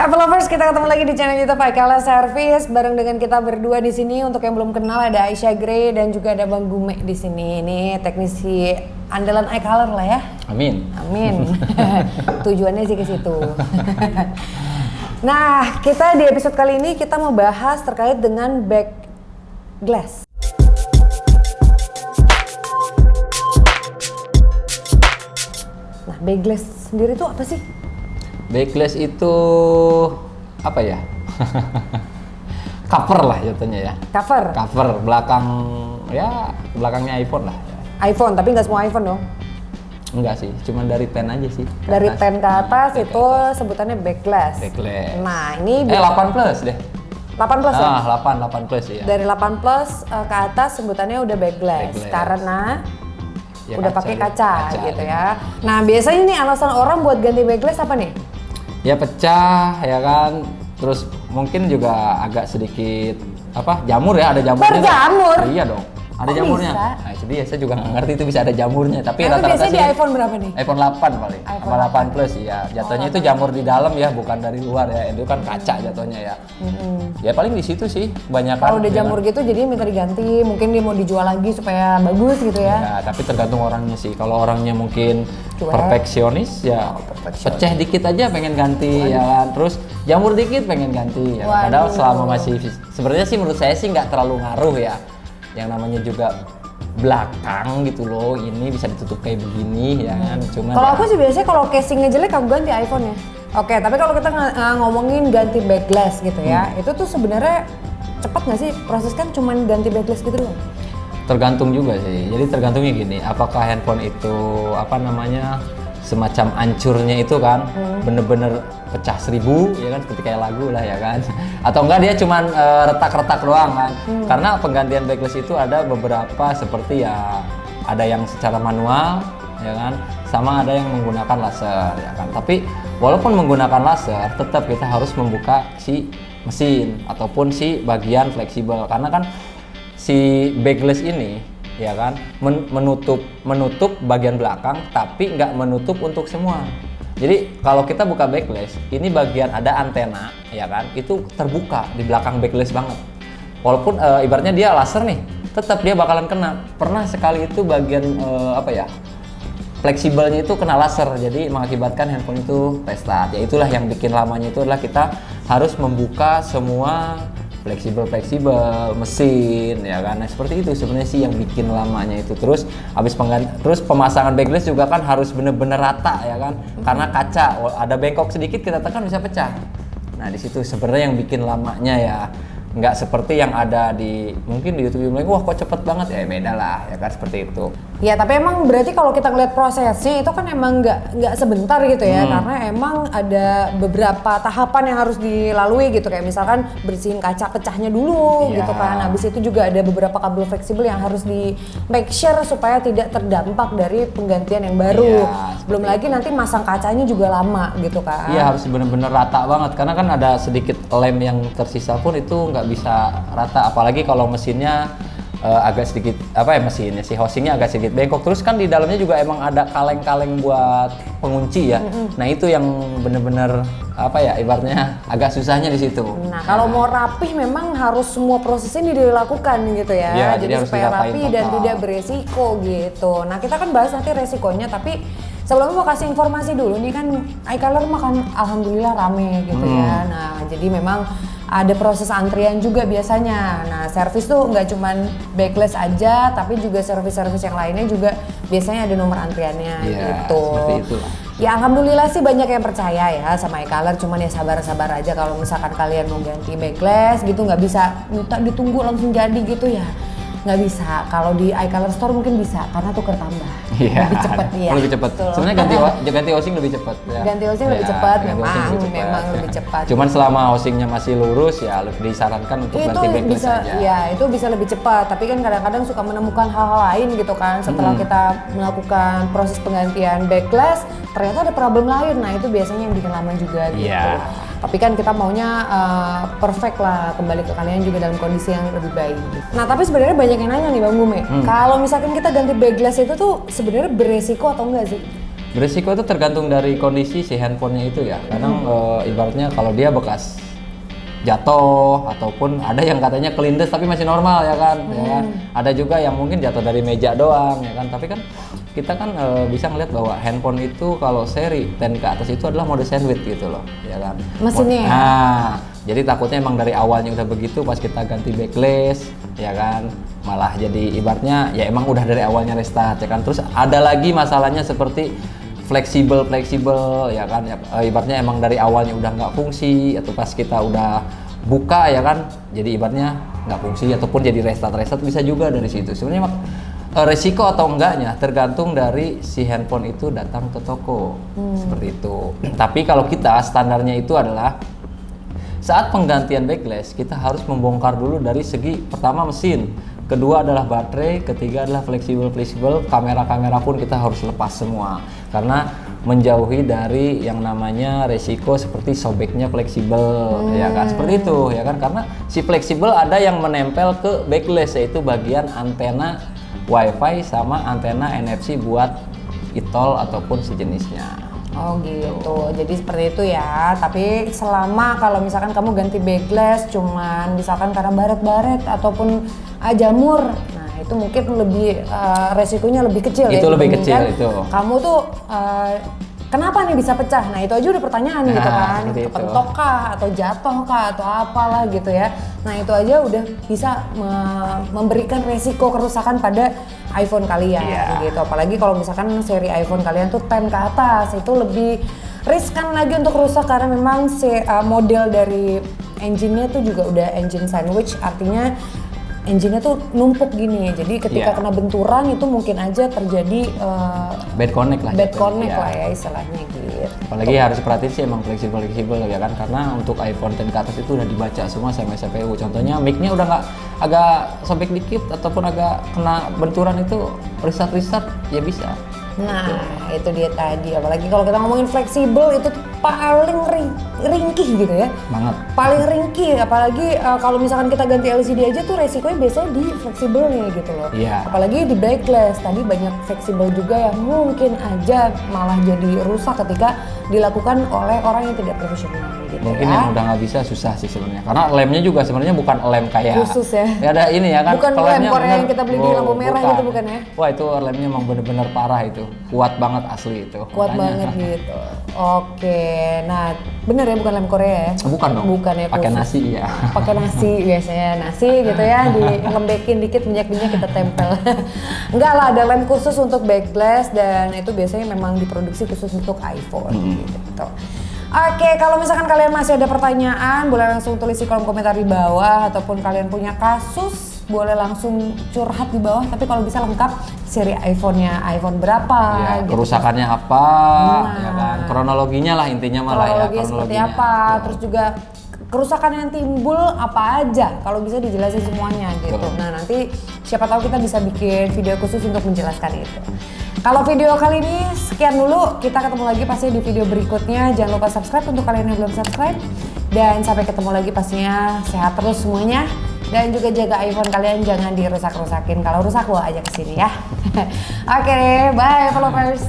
Apple Lovers, kita ketemu lagi di channel YouTube iColor Service bareng dengan kita berdua di sini. Untuk yang belum kenal, ada Aisyah Gray dan juga ada Bang Gume di sini. Ini teknisi andalan iColor lah ya. Amin. Amin. Tujuannya sih ke situ. Nah, kita di episode kali ini kita mau bahas terkait dengan back glass. Nah, back glass sendiri itu apa sih? Back glass itu apa ya? Cover lah jatuhnya ya. Cover? Cover belakang, ya belakangnya iPhone lah. iPhone, tapi nggak semua iPhone dong? Enggak sih, cuma dari 10 aja sih. Dari 10 ke atas itu sebutannya back glass. Back glass. Nah, ini 8 plus deh. 8 plus ya? 8 plus ya. Dari 8 plus ke atas sebutannya udah back glass. Back glass. Karena Ya, udah pakai kaca gitu ya. Gitu. Nah, biasanya nih alasan orang buat ganti back glass apa nih? Ya pecah ya kan, terus mungkin juga agak sedikit apa jamur ya, ada jamurnya. Berjamur? Iya dong, ada Kok jamurnya. bisa? Nah itu dia, saya juga nggak ngerti itu bisa ada jamurnya, tapi Nah, itu rata-rata biasanya sih di iPhone berapa nih? iPhone 8 paling, iPhone sama 8 plus ya. Jatuhnya itu jamur di dalam ya, bukan dari luar ya. Itu kan kaca jatuhnya ya. Ya paling di situ sih banyak. Kalau udah jamur gitu jadi minta diganti, mungkin dia mau dijual lagi supaya bagus gitu ya. Ya, tapi tergantung orangnya sih. Kalau orangnya mungkin Cuek. perfeksionis ya, pecah dikit aja pengen ganti ya kan. Terus jamur dikit pengen ganti ya. Padahal selama masih sebenarnya sih menurut saya sih nggak terlalu ngaruh ya. Yang namanya juga belakang gitu loh, ini bisa ditutup kayak begini ya kan. Cuman Kalau ya, aku sih biasanya kalau casingnya jelek aku ganti iPhone ya. Oke, tapi kalau kita ngomongin ganti back glass gitu ya, itu tuh sebenarnya cepat nggak sih proses, kan cuman ganti back glass gitu loh? tergantung juga sih. Jadi tergantungnya gini, apakah handphone itu apa namanya semacam hancurnya itu kan bener-bener pecah 1000 ya kan, seperti kayak lagu lah ya kan, atau enggak dia cuman retak-retak doang kan. Karena penggantian back glass itu ada beberapa, seperti ya ada yang secara manual ya kan, sama ada yang menggunakan laser ya kan. Tapi walaupun menggunakan laser, tetap kita harus membuka si mesin ataupun si bagian fleksibel, karena kan si back glass ini ya kan menutup bagian belakang, tapi nggak menutup untuk semua. Jadi kalau kita buka back glass, ini bagian ada antena ya kan, itu terbuka di belakang back glass banget. Walaupun ibaratnya dia laser nih, tetap dia bakalan kena. Pernah sekali itu bagian apa ya, fleksibelnya itu kena laser, jadi mengakibatkan handphone itu restart. Ya itulah yang bikin lamanya, itu adalah kita harus membuka semua fleksibel mesin ya kan. Nah, seperti itu sebenarnya sih yang bikin lamanya itu. Terus terus pemasangan back glass juga kan harus bener-bener rata ya kan, karena kaca ada bengkok sedikit kita tekan bisa pecah. Nah di situ sebenarnya yang bikin lamanya ya. Nggak seperti yang ada di mungkin di YouTube bilang, wah kok cepet banget, ya beda lah ya kan, seperti itu. Ya tapi emang berarti kalau kita ngeliat prosesnya itu kan emang nggak sebentar gitu ya, karena emang ada beberapa tahapan yang harus dilalui gitu, kayak misalkan bersihin kaca pecahnya dulu gitu kan. Habis itu juga ada beberapa kabel fleksibel yang harus di make sure supaya tidak terdampak dari penggantian yang baru. Belum lagi nanti masang kacanya juga lama gitu kan. Iya, harus bener-bener rata banget, karena kan ada sedikit lem yang tersisa pun itu nggak bisa rata, apalagi kalau mesinnya agak sedikit apa ya, mesinnya si housingnya agak sedikit bengkok. Terus kan di dalamnya juga emang ada kaleng-kaleng buat pengunci ya. Nah itu yang bener-bener apa ya, ibaratnya agak susahnya di situ. Nah kalau mau rapih memang harus semua proses ini dilakukan gitu ya. Ya, jadi supaya diratain rapi dan total. tidak beresiko gitu. Nah kita kan bahas nanti resikonya, tapi sebelumnya mau kasih informasi dulu nih kan, iColor makan alhamdulillah rame gitu ya. Nah jadi memang ada proses antrian juga biasanya. Nah servis tuh nggak cuman back glass aja, tapi juga servis-servis yang lainnya juga biasanya ada nomor antriannya gitu. Seperti itulah. Ya alhamdulillah sih banyak yang percaya ya sama iColor, cuman ya sabar-sabar aja kalau misalkan kalian mau ganti back glass gitu, nggak bisa minta ditunggu langsung jadi gitu ya. Nggak bisa. Kalau di iColor Store mungkin bisa, karena tuker tambah. Iya, Lebih cepat ya. lebih cepat. Sebenarnya ganti housing lebih cepat. Ya. Ganti housing lebih cepat, memang lebih cepat. Cuman selama housingnya masih lurus ya disarankan untuk ganti back glass aja. Ya itu bisa lebih cepat, tapi kan kadang-kadang suka menemukan hal-hal lain gitu kan. Setelah kita melakukan proses penggantian back glass, ternyata ada problem lain. Nah itu biasanya yang bikin lama juga gitu. Iya. Tapi kan kita maunya perfect lah, kembali ke kalian juga dalam kondisi yang lebih baik. Nah tapi sebenarnya banyak yang nanya nih Bang Gume, kalau misalkan kita ganti back glass itu tuh sebenarnya beresiko atau enggak sih? Beresiko itu tergantung dari kondisi si handphonenya itu ya. Kadang ibaratnya kalau dia bekas jatuh ataupun ada yang katanya kelindes tapi masih normal ya kan, ya kan. Ada juga yang mungkin jatuh dari meja doang ya kan. Tapi kan kita kan bisa ngeliat bahwa handphone itu kalau seri 10 ke atas itu adalah mode sandwich gitu loh, ya kan. Mesinnya. Nah, jadi takutnya emang dari awalnya udah begitu, pas kita ganti backlist ya kan, malah jadi ibaratnya ya emang udah dari awalnya restart ya kan. Terus ada lagi masalahnya seperti fleksibel ya kan, ya, ibaratnya emang dari awalnya udah nggak fungsi atau pas kita udah buka ya kan, jadi ibaratnya nggak fungsi ataupun jadi restart bisa juga dari situ. Sebenarnya resiko atau enggaknya tergantung dari si handphone itu datang ke toko seperti itu. Tapi kalau kita standarnya itu adalah saat penggantian backlist kita harus membongkar dulu dari segi pertama mesin, kedua adalah baterai, ketiga adalah fleksibel, kamera pun kita harus lepas semua karena menjauhi dari yang namanya resiko seperti sobeknya fleksibel ya kan, seperti itu ya kan, karena si fleksibel ada yang menempel ke backlist yaitu bagian antena WiFi sama antena NFC buat e-tol ataupun sejenisnya. Oh gitu, jadi seperti itu ya. Tapi selama kalau misalkan kamu ganti backlist cuman misalkan karena baret-baret ataupun jamur, nah itu mungkin lebih resikonya lebih kecil ya. Itu lebih kecil itu. Kamu tuh kenapa nih bisa pecah? Nah itu aja udah pertanyaan gitu kan, kepentok kah atau jatuh kah atau apalah gitu ya. Nah itu aja udah bisa memberikan resiko kerusakan pada iPhone kalian gitu. Apalagi kalau misalkan seri iPhone kalian tuh 10 ke atas, itu lebih riskan lagi untuk rusak karena memang model dari engine-nya tuh juga udah engine sandwich, artinya engine-nya tuh numpuk gini, jadi ketika kena benturan itu mungkin aja terjadi bad connect lah ya istilahnya gitu. Apalagi harus perhatiin sih emang fleksibel ya kan, karena untuk iPhone 10 ke atas itu udah dibaca semua sama CPU. Contohnya mic-nya udah nggak agak sobek dikit ataupun agak kena benturan itu restart ya bisa. Nah itu dia tadi, apalagi kalau kita ngomongin fleksibel itu tuh paling ringkih gitu ya. Banget. Paling ringkih, apalagi kalau misalkan kita ganti LCD aja tuh resikonya biasanya di fleksibelnya gitu loh. Apalagi di backlist, tadi banyak fleksibel juga yang mungkin aja malah jadi rusak ketika dilakukan oleh orang yang tidak profesional gitu. Mungkin yang udah nggak bisa susah sih sebenarnya, karena lemnya juga sebenarnya bukan lem kayak khusus ya. Ada ini ya kan. Bukan lem Korea yang kita beli di lampu merah gitu bukan ya? Wah itu lemnya emang bener-bener parah itu, kuat banget asli itu. Kuat banget gitu. Oke, nah bener ya bukan lem Korea ya? Bukan dong. Bukan ya. Pakai nasi ya. Pakai nasi biasanya nasi gitu ya, dilembekin dikit minyak-minyak kita tempel. Enggak lah, ada lem khusus untuk backlist dan itu biasanya memang diproduksi khusus untuk iPhone gitu. Oke, kalau misalkan kalian masih ada pertanyaan, boleh langsung tulis di kolom komentar di bawah, ataupun kalian punya kasus, boleh langsung curhat di bawah. Tapi kalau bisa lengkap seri iPhone-nya, iPhone berapa, gitu. Kerusakannya apa, ya kan? Kronologinya lah intinya malah ya. Kronologinya seperti apa, terus juga kerusakan yang timbul apa aja, kalau bisa dijelasin semuanya gitu. Nah nanti siapa tahu kita bisa bikin video khusus untuk menjelaskan itu. Kalau video kali ini sekian dulu, kita ketemu lagi pasti di video berikutnya. Jangan lupa subscribe untuk kalian yang belum subscribe. Dan sampai ketemu lagi pastinya, sehat terus semuanya. Dan juga jaga iPhone kalian, jangan dirusak-rusakin. Kalau rusak bawa aja ke sini ya. Oke, bye followers.